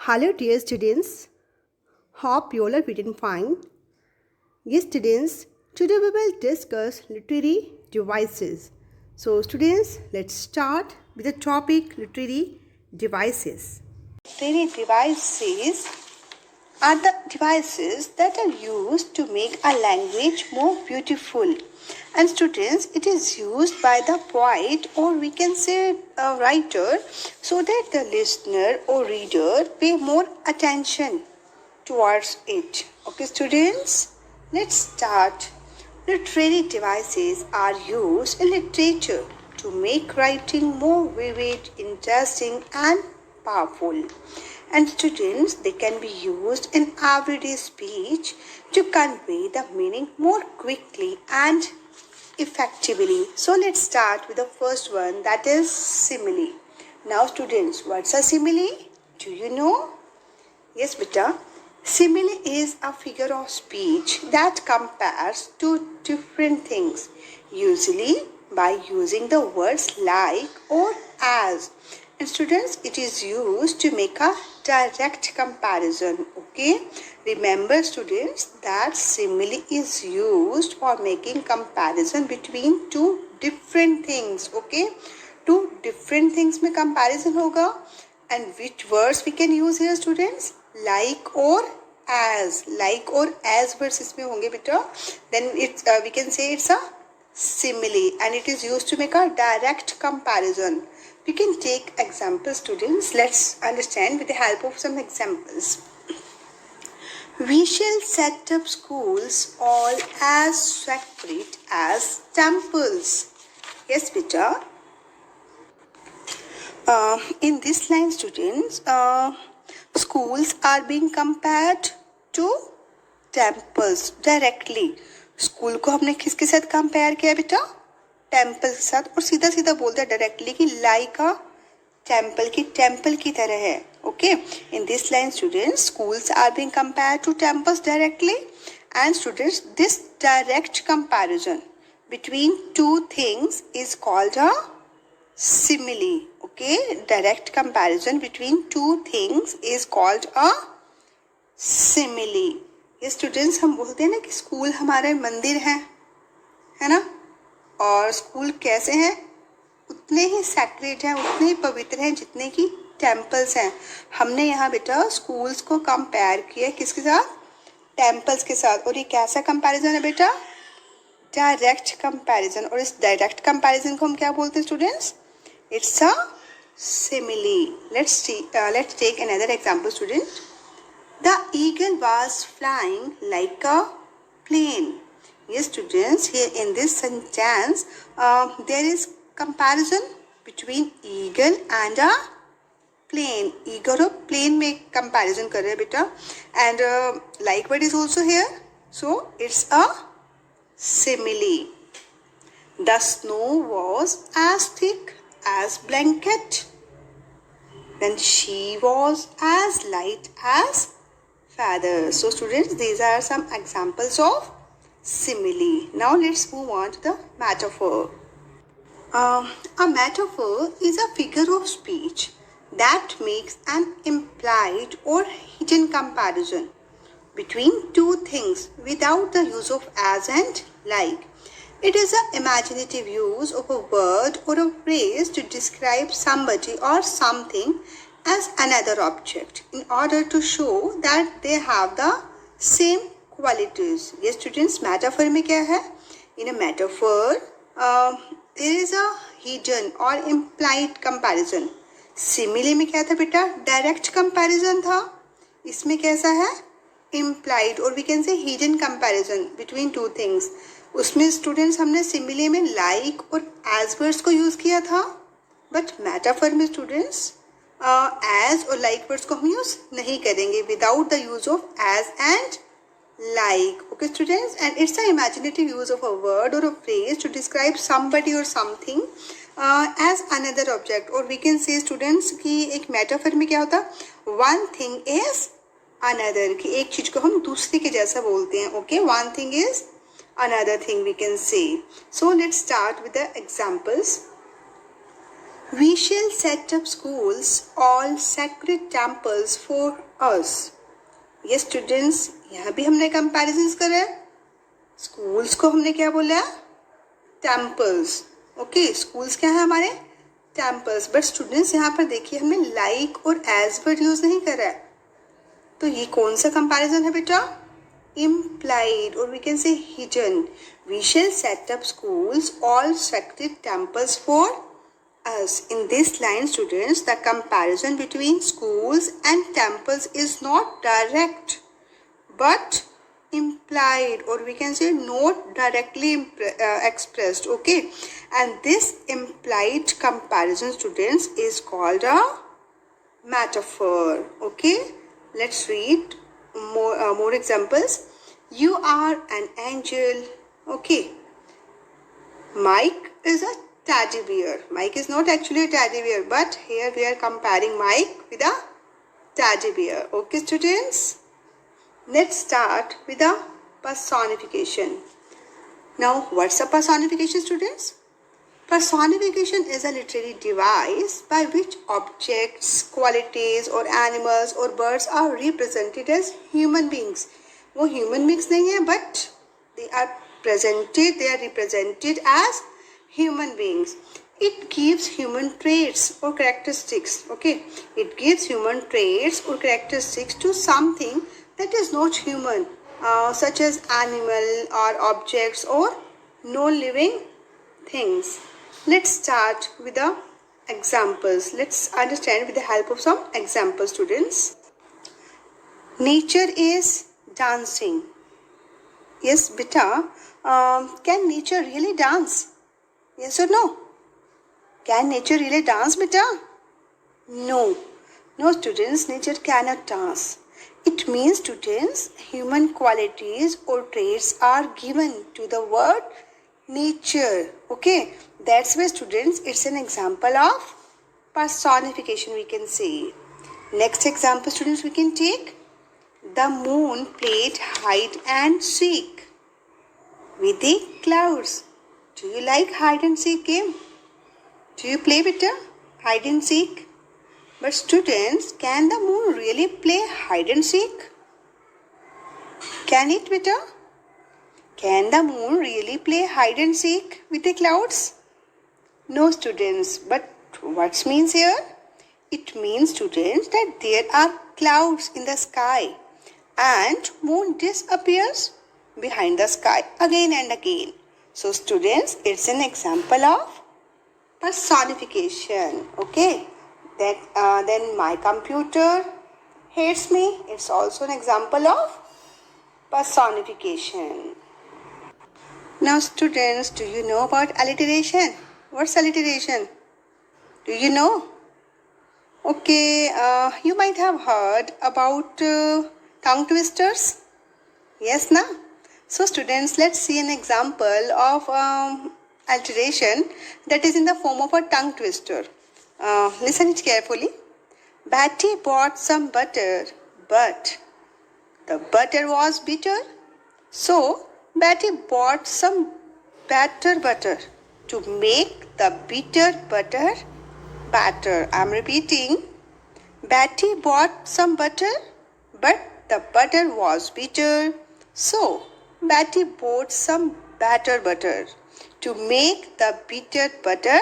Hello dear students, hope you all are feeling fine. Yes students, today we will discuss literary devices. So students, let's start with the topic literary devices. Literary devices are the devices that are used to make a language more beautiful. And students, it is used by the poet or we can say a writer so that the listener or reader pay more attention towards it. Okay students, let's start. Literary devices are used in literature to make writing more vivid, interesting and powerful. And students, they can be used in everyday speech to convey the meaning more quickly and effectively. So let's start with the first one, that is simile. Now students, what's a simile? Do you know? Yes beta. Simile is a figure of speech that compares two different things, usually by using the words like or as. And students, it is used to make a direct comparison. Okay, remember students that simile is used for making comparison between two different things. Okay, two different things में comparison होगा. And which words we can use here students? Like or as. Like or as words इसमें होंगे बेटा. Then it's we can say it's a simile and it is used to make a direct comparison. We can take examples students. Let's understand with the help of some examples. We shall set up schools all as separate as temples. Yes beta. In this line students, schools are being compared to temples directly. School को हमने किसके साथ compare किया बेटा? Temple के साथ. और सीधा सीधा बोलते हैं डायरेक्टली कि लाइक अ टेम्पल की तरह है. Okay, in this line students schools are being compared to temples directly. And students, this direct comparison between two things is called a simile. Okay, direct comparison between two things is called a simile. ये students हम बोलते हैं ना कि school हमारे मंदिर है ना, और स्कूल कैसे हैं? उतने ही सैक्रेड हैं, उतने ही पवित्र हैं जितने की टेम्पल्स हैं. हमने यहाँ बेटा स्कूल्स को कंपेयर किया किसके साथ? टेम्पल्स के साथ. और ये कैसा कंपैरिजन है बेटा? Direct comparison. और इस डायरेक्ट कंपैरिजन को हम क्या बोलते हैं students? It's a simile. Let's take another example student. The eagle was flying like a plane. Yes students, here in this sentence there is comparison between eagle and a plane. Eagle और plane में comparison कर रहे हैं बेटा. And like word is also here. So it's a simile. The snow was as thick as blanket. Then she was as light as feathers. So students, these are some examples of simile. Now let's move on to the metaphor. A metaphor is a figure of speech that makes an implied or hidden comparison between two things without the use of as and like. It is an imaginative use of a word or a phrase to describe somebody or something as another object in order to show that they have the same qualities. Yes students, metaphor में क्या है? In a metaphor, there is a hidden or implied comparison. Simile में क्या था बेटा? Direct comparison था. इसमें कैसा है? Implied or we can say hidden comparison between two things. उसमें स्टूडेंट्स हमने सिमिले में लाइक और एज वर्ड्स को यूज़ किया था, बट मेटाफर में स्टूडेंट्स एज और लाइक वर्ड्स को हम यूज़ नहीं करेंगे without the use of as and like. Okay students, and it's a imaginative use of a word और a phrase to describe somebody और समथिंग एज अनदर ऑब्जेक्ट. और we can say students कि एक metaphor में क्या होता? One thing is another, कि एक चीज़ को हम दूसरे के जैसा बोलते हैं. Okay, one thing is another thing we can say. So let's start with the examples. We shall set up schools, all sacred temples for us. Yes students, यहाँ भी हमने comparisons करा है. Schools को हमने क्या बोला? Temples. Okay, schools क्या है हमारे? Temples. But students यहाँ पर देखिए हमने like और as word use नहीं करा है. तो ये कौन सा comparison है बेटा? Implied or we can say hidden. We shall set up schools, all sacred temples for us. In this line students, the comparison between schools and temples is not direct but implied, or we can say not directly expressed. Okay, and this implied comparison students is called a metaphor. Okay, let's read more examples. You are an angel. Okay, Mike is a teddy bear. Mike is not actually a teddy bear, but here we are comparing Mike with a teddy bear. Okay students, let's start with a personification. Now what's a personification students? Personification is a literary device by which objects, qualities or animals or birds are represented as human beings. वो human beings नहीं है, but they are represented as human beings. It gives human traits or characteristics. Okay, it gives human traits or characteristics to something that is not human, such as animal or objects or non-living things. Let's start with the examples. Let's understand with the help of some examples, students. Nature is dancing. Yes, beta. Can nature really dance? Yes or no? Can nature really dance, beta? No. No, students, nature cannot dance. It means, students, human qualities or traits are given to the word nature. Okay, that's why, students, it's an example of personification, we can say. Next example, students, we can take. The moon played hide and seek with the clouds. Do you like hide and seek game? Do you play better hide and seek? But students, can the moon really play hide and seek? Can it better? Can the moon really play hide and seek with the clouds? No, students. But what means here? It means, students, that there are clouds in the sky and moon disappears behind the sky again and again. So students, it's an example of personification. Okay, then my computer hates me. It's also an example of personification. Now students, do you know about alliteration? What's alliteration? Do you know? Okay, you might have heard about tongue twisters. Yes, na? So students, let's see an example of alteration that is in the form of a tongue twister. Listen it carefully. Betty bought some butter, but the butter was bitter. So Betty bought some better butter to make the bitter butter better. I'm repeating. Betty bought some butter, but the butter was bitter. So Betty bought some better butter to make the bitter butter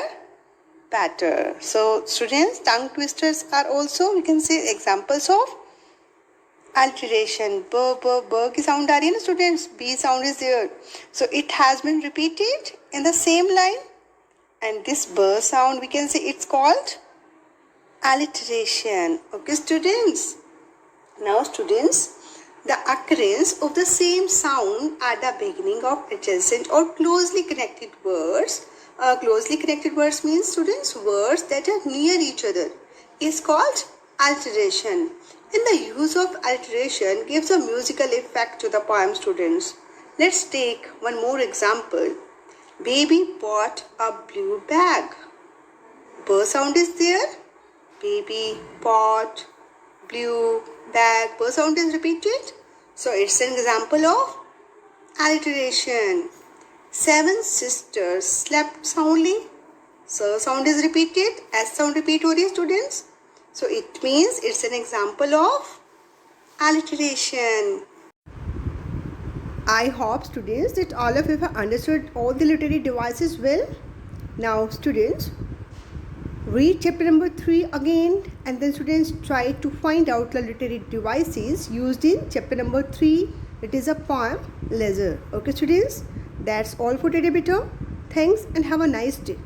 better. So students, tongue twisters are also, we can say, examples of alteration. B की sound आ रही है ना students, B sound is there. So it has been repeated in the same line, and this B sound, we can say, it's called alliteration. Okay students. Now students, the occurrence of the same sound at the beginning of adjacent or closely connected words. Closely connected words means, students, words that are near each other, is called alteration. And the use of alteration gives a musical effect to the poem, students. Let's take one more example. Baby bought a blue bag. B sound is there. Baby bought blue bag. B sound is repeated. So it's an example of alliteration. 7 sisters slept soundly. S sound is repeated, S sound repeat हो रही है students. So it means it's an example of alliteration. I hope students that all of you have understood all the literary devices well. Now students, read chapter number 3 again, and then students try to find out the literary devices used in chapter number 3. It is a poem, Leisure. Okay students, that's all for today beta. Thanks and have a nice day.